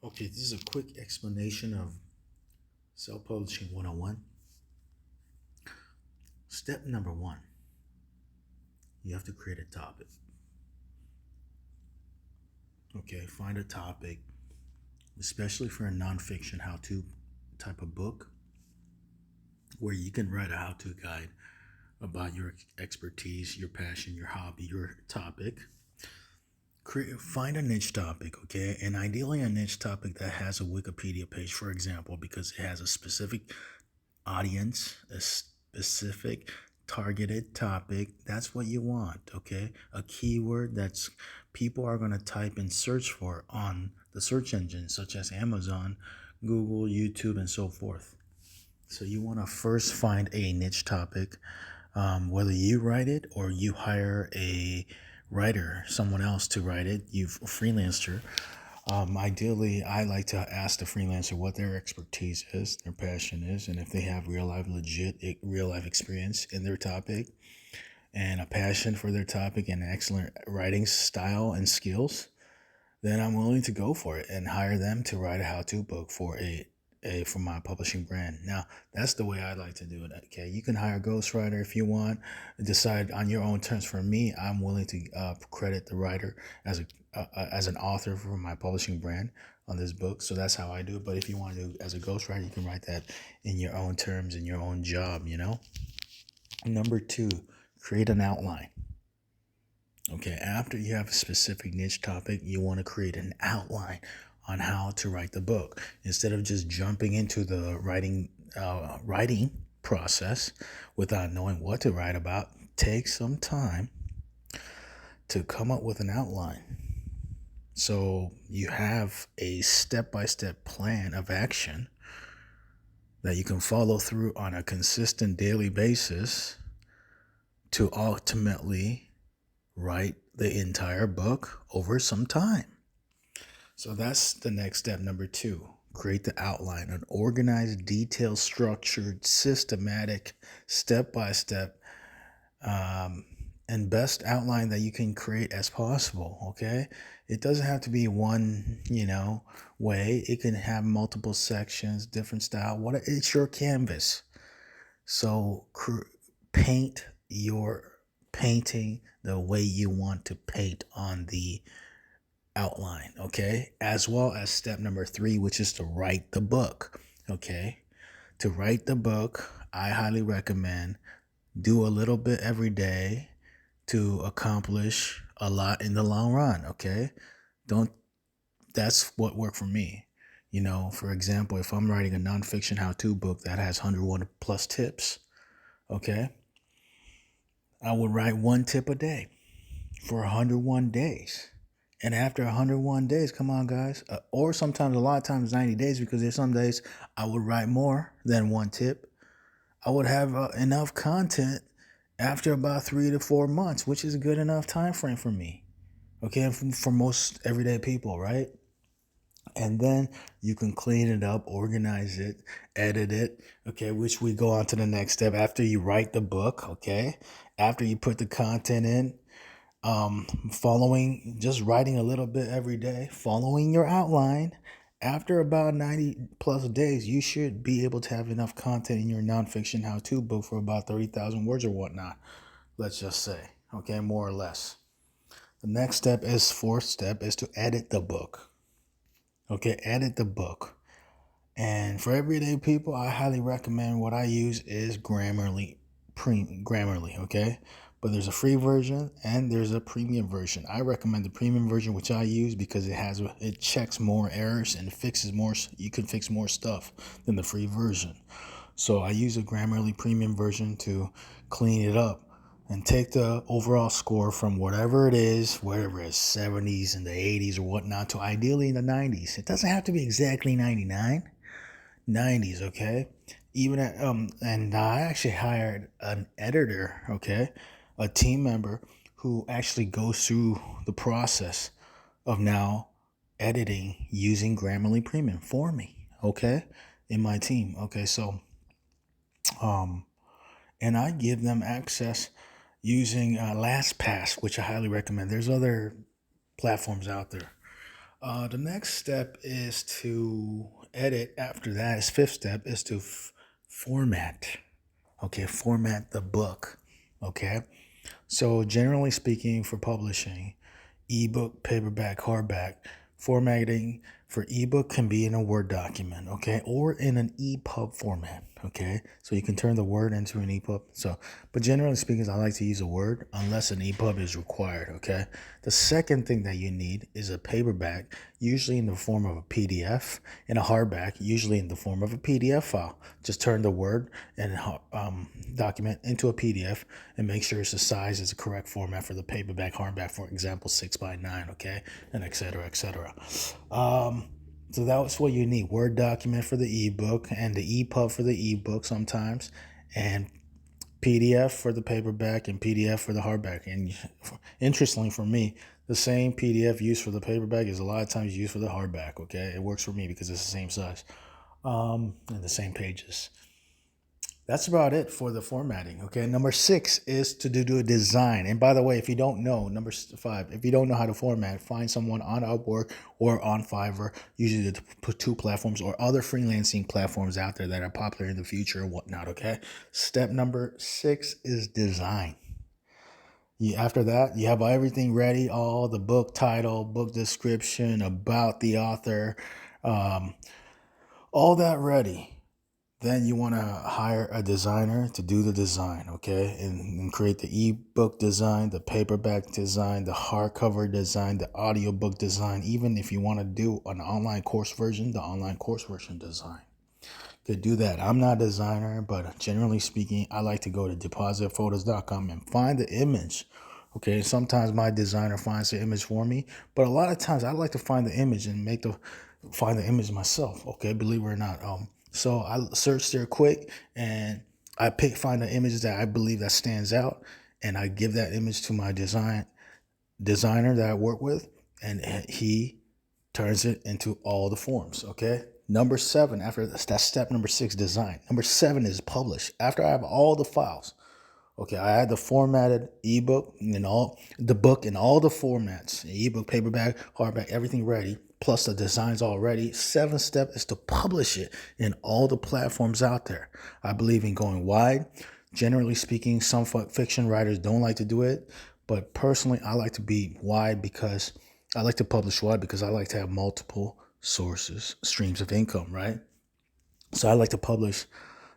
Okay, this is a quick explanation of self-publishing 101. Step number one, you have to create a topic. Okay, find a topic, especially for a nonfiction how-to type of book, where you can write a how-to guide about your expertise, your passion, your hobby, your topic. Find a niche topic, okay, and ideally a niche topic that has a Wikipedia page, for example, because it has a specific audience, a specific targeted topic. That's what you want, okay? A keyword that's people are going to type and search for on the search engines such as Amazon, Google, YouTube, and so forth. So you want to first find a niche topic, whether you write it or you hire a writer, someone else to write it, you've a freelancer. Ideally, I like to ask the freelancer what their expertise is, their passion is, and if they have real life experience in their topic and a passion for their topic and an excellent writing style and skills, then I'm willing to go for it and hire them to write a how-to book for for my publishing brand. Now, that's the way I like to do it. Okay, you can hire a ghostwriter if you want. Decide on your own terms. For me, I'm willing to credit the writer as an author for my publishing brand on this book. So that's how I do it. But if you want to do it as a ghostwriter, you can write that in your own terms, in your own job. Number two, create an outline. Okay, after you have a specific niche topic, you want to create an outline on how to write the book instead of just jumping into the writing process without knowing what to write about. Take some time to come up with an outline, so you have a step-by-step plan of action that you can follow through on a consistent daily basis to ultimately write the entire book over some time. So that's the next step, number two. Create the outline, an organized, detailed, structured, systematic, step-by-step, and best outline that you can create as possible, okay? It doesn't have to be one, way. It can have multiple sections, different style. It's your canvas. So paint your painting the way you want to paint on the outline, okay? As well as step number three, which is to write the book, okay? To write the book, I highly recommend do a little bit every day to accomplish a lot in the long run, okay? That's what worked for me. For example, if I'm writing a nonfiction how-to book that has 101 plus tips, okay? I would write one tip a day for 101 days. And after 101 days, come on, guys, or sometimes a lot of times 90 days, because there's some days I would write more than one tip. I would have enough content after about 3 to 4 months, which is a good enough time frame for me. Okay, for most everyday people, right? And then you can clean it up, organize it, edit it, okay, which we go on to the next step after you write the book, okay? After you put the content in, just writing a little bit every day, following your outline. After about 90 plus days, you should be able to have enough content in your nonfiction how-to book for about 30,000 words or whatnot. Let's just say, okay, more or less. The next step fourth step is to edit the book. Okay, edit the book. And for everyday people, I highly recommend what I use is Grammarly, okay? But there's a free version and there's a premium version. I recommend the premium version, which I use because it checks more errors and fixes more. You can fix more stuff than the free version. So I use a Grammarly premium version to clean it up and take the overall score from whatever it is, 70s and the 80s or whatnot, to ideally in the 90s. It doesn't have to be exactly 99. 90s, okay? And I actually hired an editor, okay? A team member who actually goes through the process of now editing using Grammarly Premium for me, okay? In my team, okay? So, and I give them access using LastPass, which I highly recommend. There's other platforms out there. The next step is to edit. After that, is fifth step is to format. Okay, format the book. Okay, so generally speaking, for publishing, ebook, paperback, hardback, formatting for ebook can be in a Word document, okay, or in an EPUB format, okay. So you can turn the Word into an EPUB. So, but generally speaking, I like to use a Word unless an EPUB is required, okay. The second thing that you need is a paperback, usually in the form of a PDF, and a hardback, usually in the form of a PDF file. Just turn the Word and document into a PDF and make sure it's the size is the correct format for the paperback, hardback, for example, 6x9, okay, and etc. etc. So that's what you need: Word document for the ebook, and the EPUB for the ebook sometimes, and PDF for the paperback, and PDF for the hardback. And interestingly for me, the same PDF used for the paperback is a lot of times used for the hardback. Okay, it works for me because it's the same size, and the same pages. That's about it for the formatting. Okay. Number 6 is to do a design. And by the way, if you don't know, number 5, if you don't know how to format, find someone on Upwork or on Fiverr, usually the two platforms or other freelancing platforms out there that are popular in the future and whatnot. Okay. Step number 6 is design. After that, you have everything ready, all the book title, book description, about the author, um, all that ready. Then you want to hire a designer to do the design, okay? And create the ebook design, the paperback design, the hardcover design, the audiobook design. Even if you want to do an online course version, the online course version design. Could do that. I'm not a designer, but generally speaking, I like to go to depositphotos.com and find the image. Okay, sometimes my designer finds the image for me, but a lot of times I like to find the image and find the image myself. Okay, believe it or not. So I search there quick and I find the images that I believe that stands out, and I give that image to my designer that I work with, and he turns it into all the forms. Okay. Number 7, after that's step number 6, design. Number 7 is publish. After I have all the files, okay, I had the formatted ebook and all the book in all the formats, ebook, paperback, hardback, everything ready, plus the designs already. 7th step is to publish it in all the platforms out there. I believe in going wide. Generally speaking, some fiction writers don't like to do it, but personally, I like to be wide because I like to publish wide because I like to have multiple sources, streams of income, right? So I like to publish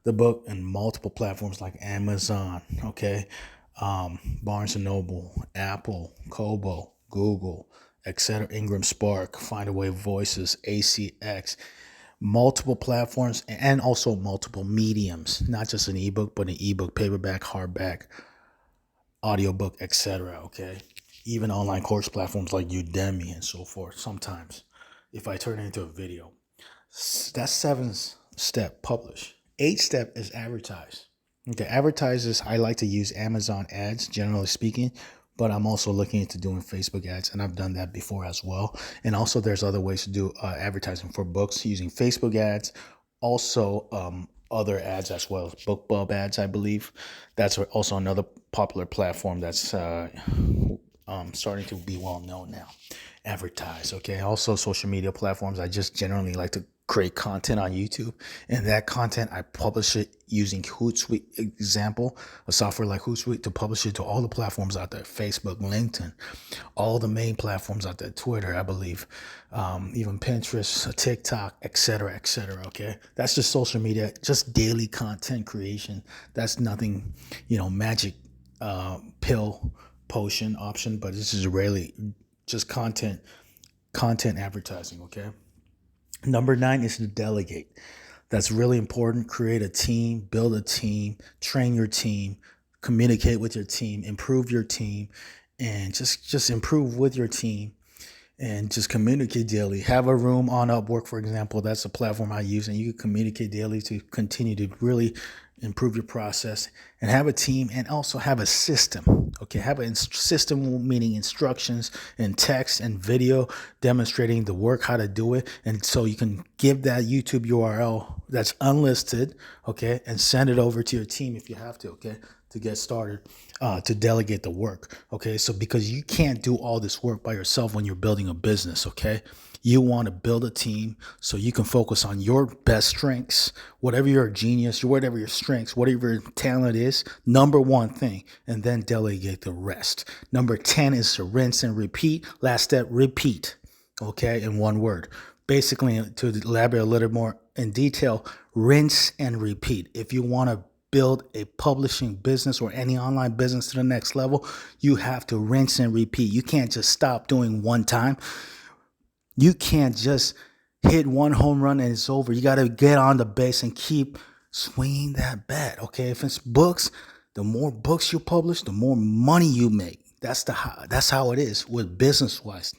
the book in multiple platforms like Amazon, okay, Barnes and Noble, Apple, Kobo, Google, etc., Ingram Spark, Findaway Voices, ACX, multiple platforms, and also multiple mediums, not just an ebook, but an ebook, paperback, hardback, audiobook, etc. Okay, even online course platforms like Udemy and so forth. Sometimes, if I turn it into a video, that's 7th step, publish. 8th step is advertise. Okay, advertisers, I like to use Amazon ads, generally speaking, but I'm also looking into doing Facebook ads, and I've done that before as well. And also, there's other ways to do advertising for books using Facebook ads. Also, other ads as well, BookBub ads, I believe. That's also another popular platform that's starting to be well known now. Advertise, okay. Also, social media platforms. I just generally like to create content on YouTube, and that content I publish it using Hootsuite. Example, a software like Hootsuite, to publish it to all the platforms out there: Facebook, LinkedIn, all the main platforms out there, Twitter, I believe, even Pinterest, TikTok, etc., etc. Okay, that's just social media, just daily content creation. That's nothing, magic pill potion option, but this is really just content advertising. Okay. Number 9 is to delegate. That's really important. Create a team, build a team, train your team, communicate with your team, improve your team, and just improve with your team, and just communicate daily. Have a room on Upwork, for example. That's a platform I use, and you can communicate daily to continue to really improve your process, and have a team, and also have a system. Okay, have a system, meaning instructions and text and video demonstrating the work, how to do it. And so you can give that YouTube URL that's unlisted, okay, and send it over to your team if you have to, okay, to get started, to delegate the work. Okay, so because you can't do all this work by yourself when you're building a business, okay, You want to build a team so you can focus on your best strengths, whatever your genius, whatever your strengths, whatever your talent is, number one thing, and then delegate the rest. Number 10 is to rinse and repeat. Last step, repeat, okay, in one word. Basically, to elaborate a little more in detail, rinse and repeat. If you want to build a publishing business or any online business to the next level, you have to rinse and repeat. You can't just stop doing one time. You can't just hit one home run and it's over. You got to get on the base and keep swinging that bat. Okay, if it's books, the more books you publish, the more money you make. That's how it is with business wise.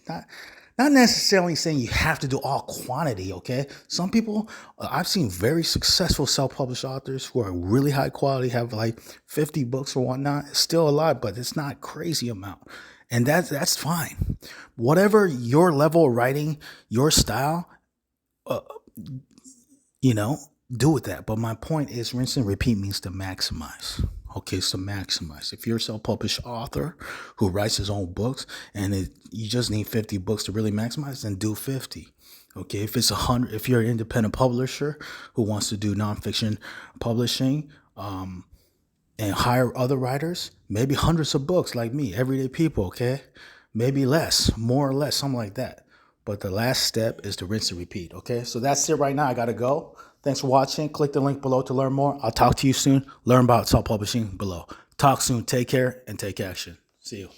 Not necessarily saying you have to do all quantity. Okay, some people I've seen very successful self-published authors who are really high quality, have like 50 books or whatnot. It's still a lot, but it's not a crazy amount. And that's fine. Whatever your level of writing, your style, do with that. But my point is rinse and repeat means to maximize. Okay, so maximize. If you're a self-published author who writes his own books and you just need 50 books to really maximize, then do 50. Okay, if it's 100, if you're an independent publisher who wants to do nonfiction publishing, and hire other writers, maybe hundreds of books like me, everyday people, okay? Maybe less, more or less, something like that. But the last step is to rinse and repeat, okay? So that's it right now. I got to go. Thanks for watching. Click the link below to learn more. I'll talk to you soon. Learn about self-publishing below. Talk soon. Take care and take action. See you.